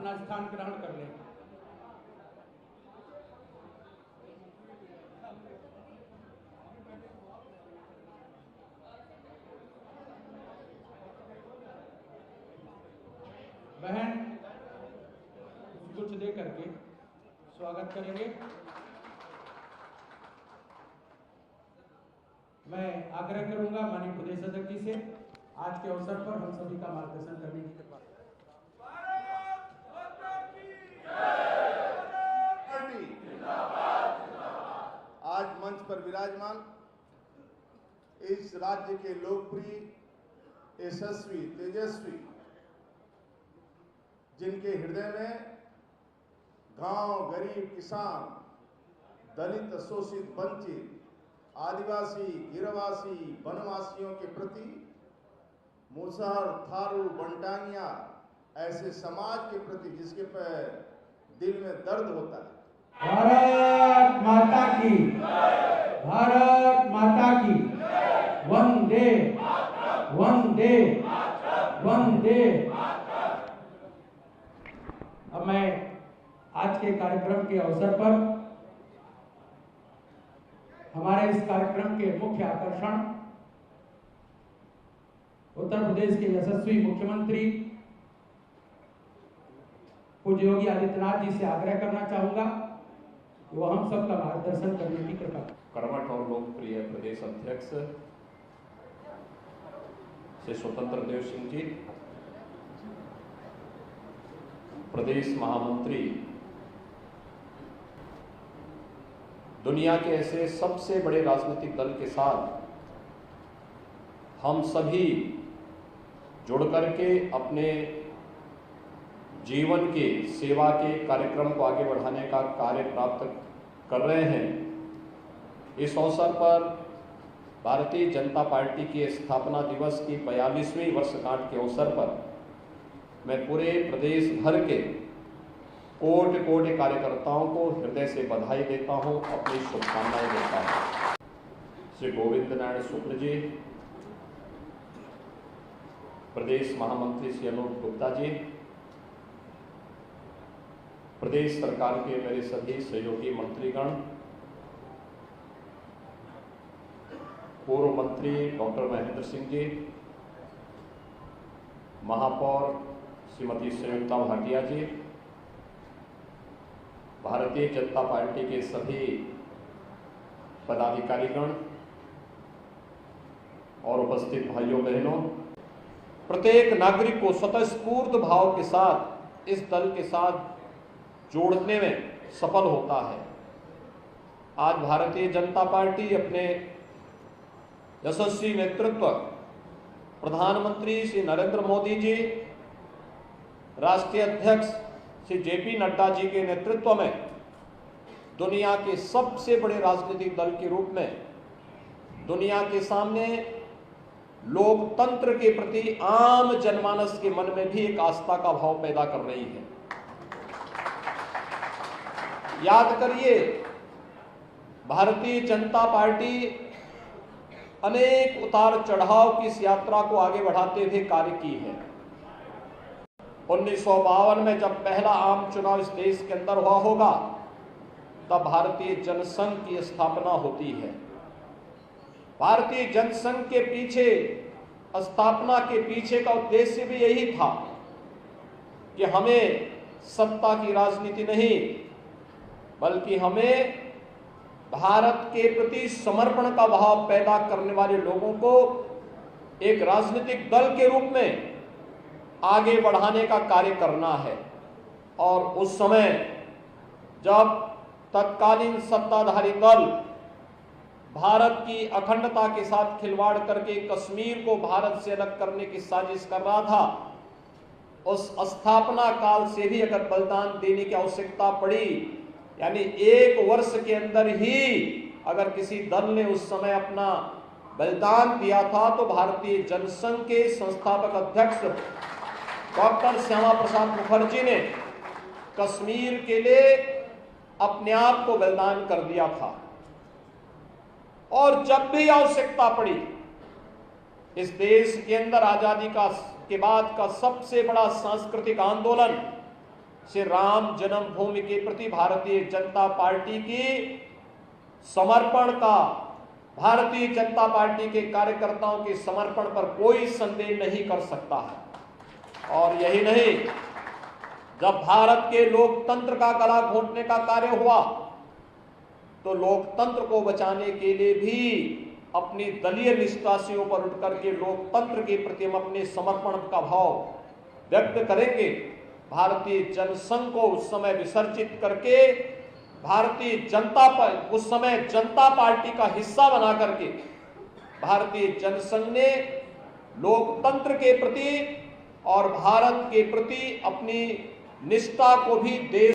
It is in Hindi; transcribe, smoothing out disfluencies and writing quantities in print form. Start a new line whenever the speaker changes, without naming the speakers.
अपना स्थान ग्रहण कर लें। बहन कुछ दे करके स्वागत करेंगे। मैं आग्रह करूंगा माननीय प्रदेश अध्यक्ष जी से आज के अवसर पर हम सभी का मार्गदर्शन करने की कृपा।
आज मंच पर विराजमान इस राज्य के लोकप्रिय, यशस्वी, तेजस्वी, जिनके हृदय में गांव, गरीब, किसान, दलित, शोषित, वंचित, आदिवासी, गिरवासी, वनवासियों के प्रति मुसहर, थारू, बंटानिया, ऐसे समाज के प्रति जिसके पर दिल में दर्द होता है।
भारत माता की, भारत माता की, वंदे वंदे वंदे। अब मैं आज के कार्यक्रम के अवसर पर हमारे इस कार्यक्रम के मुख्य आकर्षण उत्तर प्रदेश के यशस्वी मुख्यमंत्री पूज्य योगी आदित्यनाथ जी से आग्रह करना चाहूंगा कि वो हम सबका मार्गदर्शन करने की कृपा करें।
कर्मठ और लोकप्रिय प्रदेश अध्यक्ष श्री स्वतंत्र देव सिंह जी, प्रदेश महामंत्री, दुनिया के ऐसे सबसे बड़े राजनीतिक दल के साथ हम सभी जुड़ करके अपने जीवन के सेवा के कार्यक्रम को आगे बढ़ाने का कार्य प्राप्त कर रहे हैं। इस अवसर पर भारतीय जनता पार्टी के स्थापना दिवस की 42वीं वर्षगांठ के अवसर पर मैं पूरे प्रदेश भर के कोटि कोटि कार्यकर्ताओं को हृदय से बधाई देता हूं, अपनी शुभकामनाएं देता हूं। श्री गोविंद नारायण शुक्ल जी, प्रदेश महामंत्री श्री अनूप गुप्ता जी, प्रदेश सरकार के मेरे सभी सहयोगी मंत्रीगण, पूर्व मंत्री डॉक्टर महेंद्र सिंह जी, महापौर श्रीमती संयुक्ता भाटिया जी, भारतीय जनता पार्टी के सभी पदाधिकारीगण और उपस्थित भाइयों बहनों, प्रत्येक नागरिक को स्वतःस्फूर्त भाव के साथ इस दल के साथ जोड़ने में सफल होता है। आज भारतीय जनता पार्टी अपने यशस्वी नेतृत्व प्रधानमंत्री श्री नरेंद्र मोदी जी, राष्ट्रीय अध्यक्ष श्री जेपी नड्डा जी के नेतृत्व में दुनिया के सबसे बड़े राजनीतिक दल के रूप में दुनिया के सामने लोकतंत्र के प्रति आम जनमानस के मन में भी एक आस्था का भाव पैदा कर रही है। याद करिए, भारतीय जनता पार्टी अनेक उतार चढ़ाव की इस यात्रा को आगे बढ़ाते हुए कार्य की है। 1952 में जब पहला आम चुनाव इस देश के अंदर हुआ होगा, तब भारतीय जनसंघ की स्थापना होती है। भारतीय जनसंघ के पीछे, स्थापना के पीछे का उद्देश्य भी यही था कि हमें सत्ता की राजनीति नहीं, बल्कि हमें भारत के प्रति समर्पण का भाव पैदा करने वाले लोगों को एक राजनीतिक दल के रूप में आगे बढ़ाने का कार्य करना है। और उस समय जब तत्कालीन सत्ताधारी दल भारत की अखंडता के साथ खिलवाड़ करके कश्मीर को भारत से अलग करने की साजिश कर रहा था, उस स्थापना काल से भी अगर बलिदान देने की आवश्यकता पड़ी, यानी 1 वर्ष के अंदर ही अगर किसी दल ने उस समय अपना बलिदान दिया था, तो भारतीय जनसंघ के संस्थापक अध्यक्ष डॉक्टर श्यामा प्रसाद मुखर्जी ने कश्मीर के लिए अपने आप को बलिदान कर दिया था। और जब भी आवश्यकता पड़ी, इस देश के अंदर आजादी के बाद का सबसे बड़ा सांस्कृतिक आंदोलन से राम जन्मभूमि के प्रति भारतीय जनता पार्टी की समर्पण का, भारतीय जनता पार्टी के कार्यकर्ताओं के समर्पण पर कोई संदेह नहीं कर सकता है। और यही नहीं, जब भारत के लोकतंत्र का गला घोंटने का कार्य हुआ तो लोकतंत्र को बचाने के लिए भी अपनी दलीय निष्ठा से ऊपर उठ करके लोकतंत्र के प्रति हम अपने समर्पण का भाव व्यक्त करेंगे। भारतीय जनसंघ को उस समय विसर्जित करके भारतीय जनता पर उस समय जनता पार्टी का हिस्सा बना करके भारतीय जनसंघ ने लोकतंत्र के प्रति और भारत के प्रति अपनी निष्ठा को भी देश